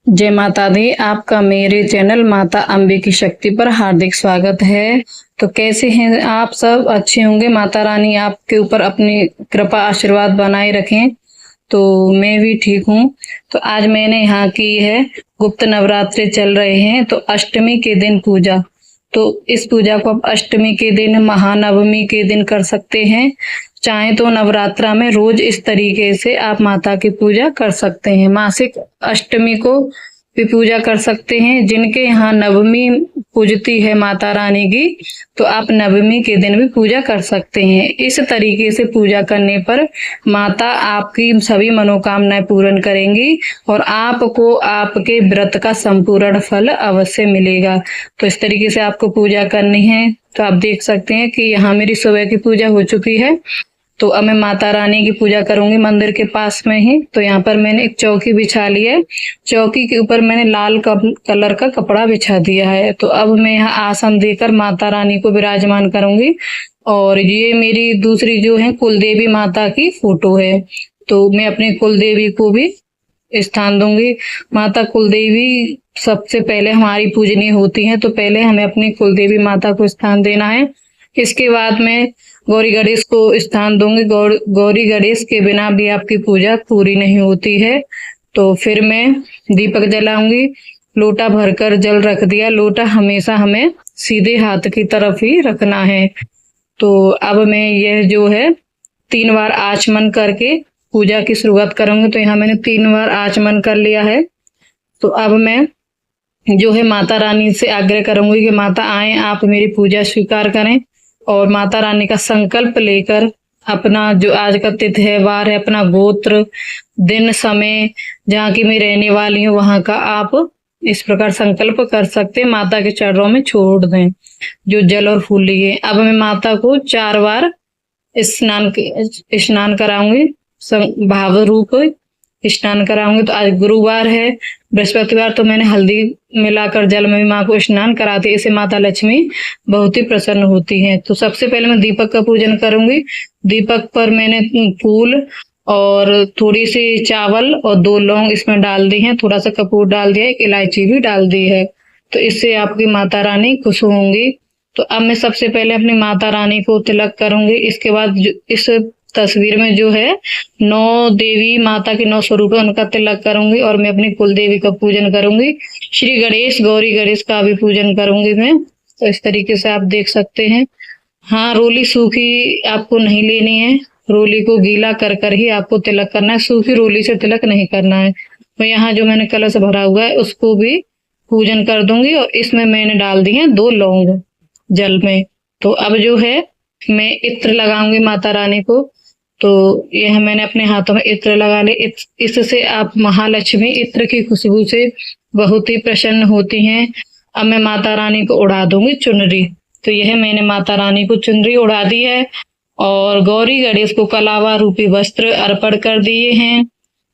जय माता दी। आपका मेरे चैनल माता अम्बे की शक्ति पर हार्दिक स्वागत है। तो कैसे हैं आप सब? अच्छे होंगे। माता रानी आपके ऊपर अपनी कृपा आशीर्वाद बनाए रखें। तो मैं भी ठीक हूँ। तो आज मैंने यहाँ की है, गुप्त नवरात्रि चल रहे हैं तो अष्टमी के दिन पूजा। तो इस पूजा को आप अष्टमी के दिन, महानवमी के दिन कर सकते हैं। चाहे तो नवरात्रा में रोज इस तरीके से आप माता की पूजा कर सकते हैं। मासिक अष्टमी को भी पूजा कर सकते हैं। जिनके यहाँ नवमी पूजती है माता रानी की, तो आप नवमी के दिन भी पूजा कर सकते हैं। इस तरीके से पूजा करने पर माता आपकी सभी मनोकामनाएं पूर्ण करेंगी और आपको आपके व्रत का संपूर्ण फल अवश्य मिलेगा। तो इस तरीके से आपको पूजा करनी है। तो आप देख सकते हैं कि यहाँ मेरी सुबह की पूजा हो चुकी है। तो अब मैं माता रानी की पूजा करूंगी मंदिर के पास में ही। तो यहाँ पर मैंने एक चौकी बिछा ली है। चौकी के ऊपर मैंने लाल कलर का कपड़ा बिछा दिया है। तो अब मैं यहाँ आसन देकर माता रानी को विराजमान करूंगी। और ये मेरी दूसरी जो है कुलदेवी माता की फोटो है। तो मैं अपनी कुलदेवी को भी स्थान दूंगी। माता कुलदेवी सबसे पहले हमारी पूजनीय होती है, तो पहले हमें अपनी कुलदेवी माता को स्थान देना है। इसके बाद मैं गौरी गणेश को स्थान दूंगी। गौरी गणेश के बिना भी आपकी पूजा पूरी नहीं होती है। तो फिर मैं दीपक जलाऊंगी। लोटा भरकर जल रख दिया। लोटा हमेशा हमें सीधे हाथ की तरफ ही रखना है। तो अब मैं यह जो है 3 बार आचमन करके पूजा की शुरुआत करूंगी। तो यहाँ मैंने 3 बार आचमन कर लिया है। तो अब मैं जो है माता रानी से आग्रह करूंगी कि माता आए, आप मेरी पूजा स्वीकार करें और माता रानी का संकल्प लेकर अपना जो आज का तिथि है, वार है, अपना गोत्र, दिन, समय, जहाँ की मैं रहने वाली हूँ वहां का आप इस प्रकार संकल्प कर सकते हैं। माता के चरणों में छोड़ दें जो जल और फूल लिए। अब मैं माता को 4 बार स्नान कराऊंगी, भाव रूप स्नान कराऊंगी। तो आज गुरुवार है, बृहस्पतिवार तो मैंने हल्दी मिलाकर जल में माँ को स्नान कराती। इससे माता लक्ष्मी बहुत ही प्रसन्न होती हैं। तो सबसे पहले मैं दीपक का पूजन करूंगी। दीपक पर मैंने फूल और थोड़ी सी चावल और 2 लौंग इसमें डाल दी हैं। थोड़ा सा कपूर डाल दिया, एक इलायची भी डाल दी है। तो इससे आपकी माता रानी खुश होंगी। तो अब मैं सबसे पहले अपनी माता रानी को तिलक करूंगी। इसके बाद इस तस्वीर में जो है 9 देवी माता के 9 स्वरूप है, उनका तिलक करूंगी और मैं अपनी कुल देवी का पूजन करूंगी। श्री गणेश, गौरी गणेश का भी पूजन करूंगी मैं। तो इस तरीके से आप देख सकते हैं। हाँ, रोली सूखी आपको नहीं लेनी है। रोली को गीला कर कर ही आपको तिलक करना है। सूखी रोली से तिलक नहीं करना है। तो यहाँ जो मैंने कलश भरा हुआ है उसको भी पूजन कर दूंगी और इसमें मैंने डाल दी है 2 लौंग जल में। तो अब जो है मैं इत्र लगाऊंगी माता रानी को। तो यह मैंने अपने हाथों में इत्र लगा ले। इससे आप महालक्ष्मी इत्र की खुशबू से बहुत ही प्रसन्न होती हैं। अब मैं माता रानी को उड़ा दूंगी चुनरी। तो यह मैंने माता रानी को चुनरी उड़ा दी है और गौरी गणेश को कलावा रूपी वस्त्र अर्पण कर दिए हैं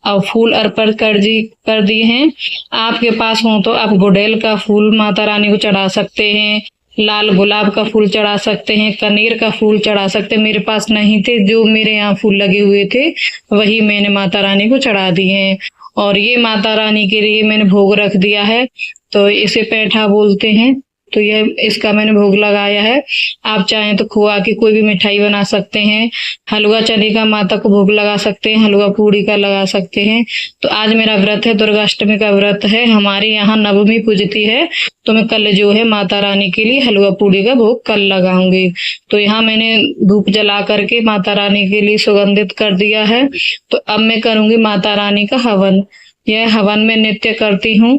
और फूल अर्पण कर दिए हैं। आपके पास हो तो आप गुड़ैल का फूल माता रानी को चढ़ा सकते हैं, लाल गुलाब का फूल चढ़ा सकते हैं, कनेर का फूल चढ़ा सकते हैं। मेरे पास नहीं थे, जो मेरे यहाँ फूल लगे हुए थे वही मैंने माता रानी को चढ़ा दिए हैं। और ये माता रानी के लिए मैंने भोग रख दिया है। तो इसे पैठा बोलते हैं। तो यह इसका मैंने भोग लगाया है। आप चाहें तो खोआ की कोई भी मिठाई बना सकते हैं। हलवा चने का माता को भोग लगा सकते हैं, हलवा पूड़ी का लगा सकते हैं। तो आज मेरा व्रत है, दुर्गाष्टमी का व्रत है। हमारे यहाँ नवमी पूजती है। तो मैं कल जो है माता रानी के लिए हलवा पूड़ी का भोग कल लगाऊंगी। तो यहाँ मैंने धूप जला करके माता रानी के लिए सुगंधित कर दिया है। तो अब मैं करूंगी माता रानी का हवन। यह हवन मैं नित्य करती हूँ।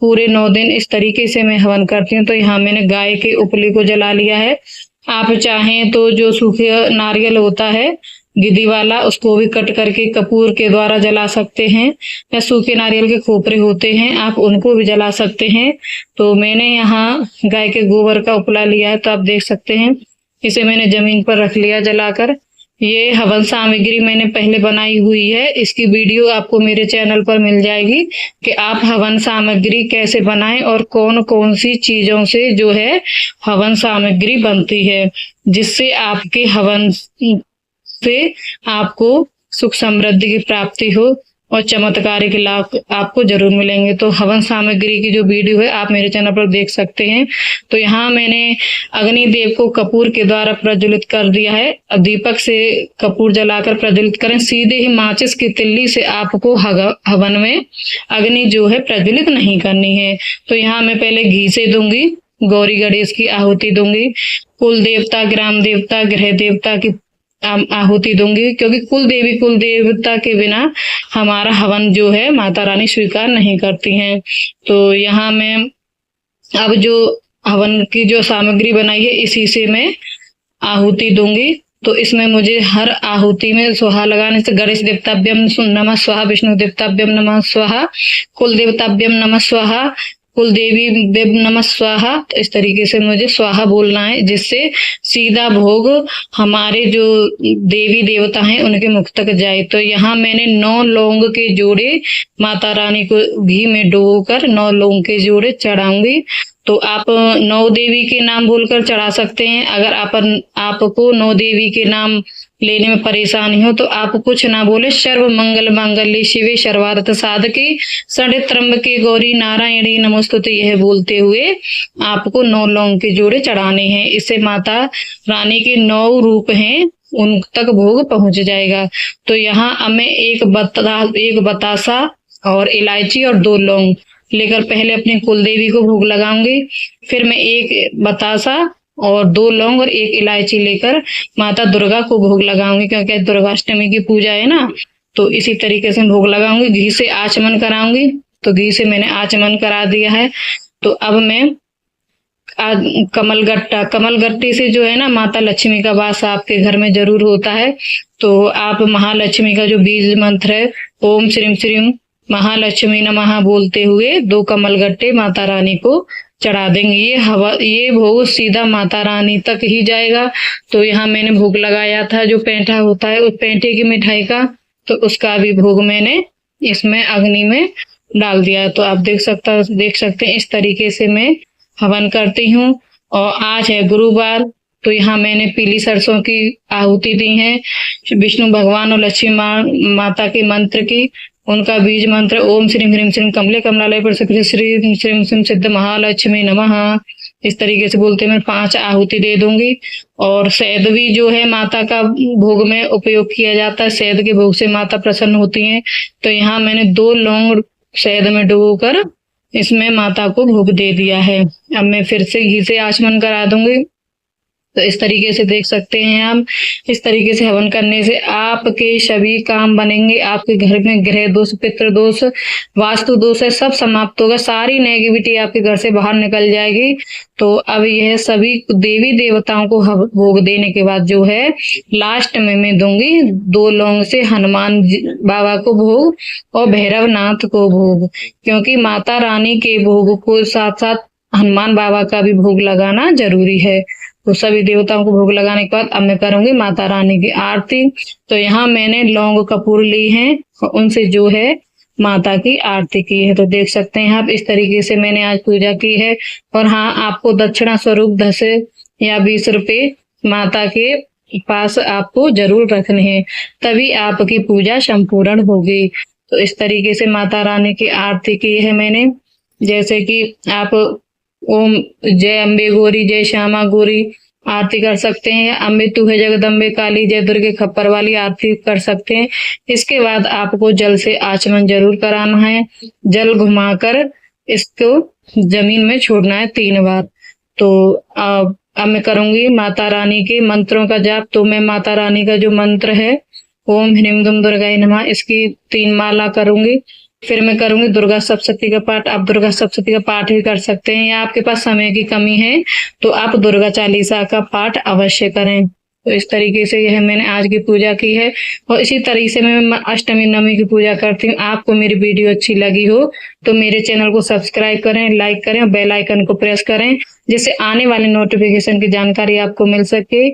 पूरे 9 दिन इस तरीके से मैं हवन करती हूँ। तो यहाँ मैंने गाय के उपली को जला लिया है। आप चाहें तो जो सूखे नारियल होता है गिद्दी वाला, उसको भी कट करके कपूर के द्वारा जला सकते हैं, या सूखे नारियल के खोपरे होते हैं आप उनको भी जला सकते हैं। तो मैंने यहाँ गाय के गोबर का उपला लिया है। तो आप देख सकते हैं, इसे मैंने जमीन पर रख लिया जलाकर। ये हवन सामग्री मैंने पहले बनाई हुई है। इसकी वीडियो आपको मेरे चैनल पर मिल जाएगी कि आप हवन सामग्री कैसे बनाएं और कौन कौन सी चीजों से जो है हवन सामग्री बनती है, जिससे आपके हवन से आपको सुख समृद्धि की प्राप्ति हो और चमत्कारिक लाभ आपको जरूर मिलेंगे। तो हवन सामग्री की जो वीडियो है आप मेरे चैनल पर देख सकते हैं। तो यहाँ मैंने अग्निदेव को कपूर के द्वारा प्रज्वलित कर दिया है। अब दीपक से कपूर जलाकर प्रज्वलित करें। सीधे ही माचिस की तिल्ली से आपको हवन में अग्नि जो है प्रज्वलित नहीं करनी है। तो यहाँ मैं पहले घी से दूंगी, गौरी गणेश की आहुति दूंगी, कुल देवता, ग्राम देवता, गृह देवता की आहुति दूंगी, क्योंकि कुल देवी कुल देवता के बिना हमारा हवन जो है माता रानी स्वीकार नहीं करती हैं। तो यहाँ मैं अब जो हवन की जो सामग्री बनाई है इसी से मैं आहुति दूंगी। तो इसमें मुझे हर आहुति में स्वाहा लगाने से गणेश देवताभ्यम नमः स्वाहा, विष्णु देवताभ्यम नमः स्वाहा, कुल देवताभ्यम नमः स्वाहा, कुल देवी देव नमः स्वाहा। तो इस तरीके से मुझे स्वाहा बोलना है, जिससे सीधा भोग हमारे जो देवी देवता हैं उनके मुख तक जाए। तो यहाँ मैंने 9 लौंग के जोड़े माता रानी को घी में डुबोकर 9 लौंग के जोड़े चढ़ाऊंगी। तो आप 9 देवी के नाम बोलकर चढ़ा सकते हैं। अगर आपको 9 देवी के नाम लेने में परेशानी हो तो आप कुछ ना बोले, सर्व मंगल मांगल्ये शिवे सर्वार्थ साधके षड् त्र्यंबके गौरी नारायणी नमोस्तुते, यह बोलते हुए आपको 9 लौंग के जोड़े चढ़ाने हैं। इससे माता रानी के 9 रूप हैं उन तक भोग पहुंच जाएगा। तो यहाँ अब मैं एक बतासा और इलायची और 2 लौंग लेकर पहले अपनी कुल देवी को भोग लगाऊंगी। फिर मैं 1 बतासा और 2 लौंग और 1 इलायची लेकर माता दुर्गा को भोग लगाऊंगी, क्योंकि दुर्गाष्टमी की पूजा है ना। तो इसी तरीके से भोग लगाऊंगी। घी से आचमन कराऊंगी। तो घी से मैंने आचमन करा दिया है। तो अब मैं कमलगट्टे से जो है ना माता लक्ष्मी का वास आपके घर में जरूर होता है। तो आप महालक्ष्मी का जो बीज मंत्र है ओम श्रीम श्रीम महालक्ष्मी नमः बोलते हुए 2 कमलगट्टे माता रानी को चढ़ा देंगे। ये भोग सीधा माता रानी तक ही जाएगा। तो यहाँ मैंने भोग लगाया था जो पेंठा होता है उस पेंठे की मिठाई का, तो उसका भी भोग मैंने इसमें अग्नि में डाल दिया। तो आप देख सकते हैं इस तरीके से मैं हवन करती हूँ। और आज है गुरुवार, तो यहाँ मैंने पीली सरसों की आहुति दी है। विष्णु भगवान और लक्ष्मी माता के मंत्र की, उनका बीज मंत्र ओम श्रीम ह्रीम श्रीम कमले कमलालय पर श्री श्रीम श्रीम सिद्ध महालक्ष्मी नमः, इस तरीके से बोलते मैं 5 आहुति दे दूंगी। और शहद भी जो है माता का भोग में उपयोग किया जाता है। शहद के भोग से माता प्रसन्न होती हैं। तो यहाँ मैंने 2 लौंग शहद में डुबोकर इसमें माता को भोग दे दिया है। अब मैं फिर से घी से आचमन करा दूंगी। तो इस तरीके से देख सकते हैं आप, इस तरीके से हवन करने से आपके सभी काम बनेंगे। आपके घर में ग्रह दोष, पितृ दोष, वास्तु दोष है, सब समाप्त होगा। सारी नेगेटिविटी आपके घर से बाहर निकल जाएगी। तो अब यह सभी देवी देवताओं को भोग देने के बाद जो है लास्ट में मैं दूंगी 2 लौंग से हनुमान बाबा को भोग और भैरवनाथ को भोग, क्योंकि माता रानी के भोग को साथ साथ हनुमान बाबा का भी भोग लगाना जरूरी है। तो सभी देवताओं को भोग लगाने के बाद अब मैं करूंगी माता रानी की आरती। तो यहाँ मैंने लौंग कपूर ली हैं और उनसे जो है माता की आरती की है। तो देख सकते हैं आप, इस तरीके से मैंने आज पूजा की है। और हाँ, आपको दक्षिणा स्वरूप 10 या 20 रुपए माता के पास आपको जरूर रखने हैं, तभी आपकी पूजा संपूर्ण होगी। तो इस तरीके से माता रानी की आरती की है मैंने। जैसे कि आप ओम जय अम्बे गौरी, जय श्यामा गौरी आरती कर सकते हैं, या अम्बे तू है जगदम्बे काली, जय दुर्गे खप्पर वाली आरती कर सकते हैं। इसके बाद आपको जल से आचमन जरूर कराना है। जल घुमाकर इसको जमीन में छोड़ना है 3 बार। तो अब मैं करूंगी माता रानी के मंत्रों का जाप। तो मैं माता रानी का जो मंत्र है ओम ह्रीम दुम दुर्गाय नमः, इसकी 3 माला करूंगी। फिर मैं करूंगी दुर्गा सप्तशती का पाठ। आप दुर्गा सप्तशती का पाठ भी कर सकते हैं, या आपके पास समय की कमी है तो आप दुर्गा चालीसा का पाठ अवश्य करें। तो इस तरीके से यह मैंने आज की पूजा की है। और इसी तरीके से मैं अष्टमी नवमी की पूजा करती हूँ। आपको मेरी वीडियो अच्छी लगी हो तो मेरे चैनल को सब्सक्राइब करें, लाइक करें और बेल आइकन को प्रेस करें, जिससे आने वाले नोटिफिकेशन की जानकारी आपको मिल सके।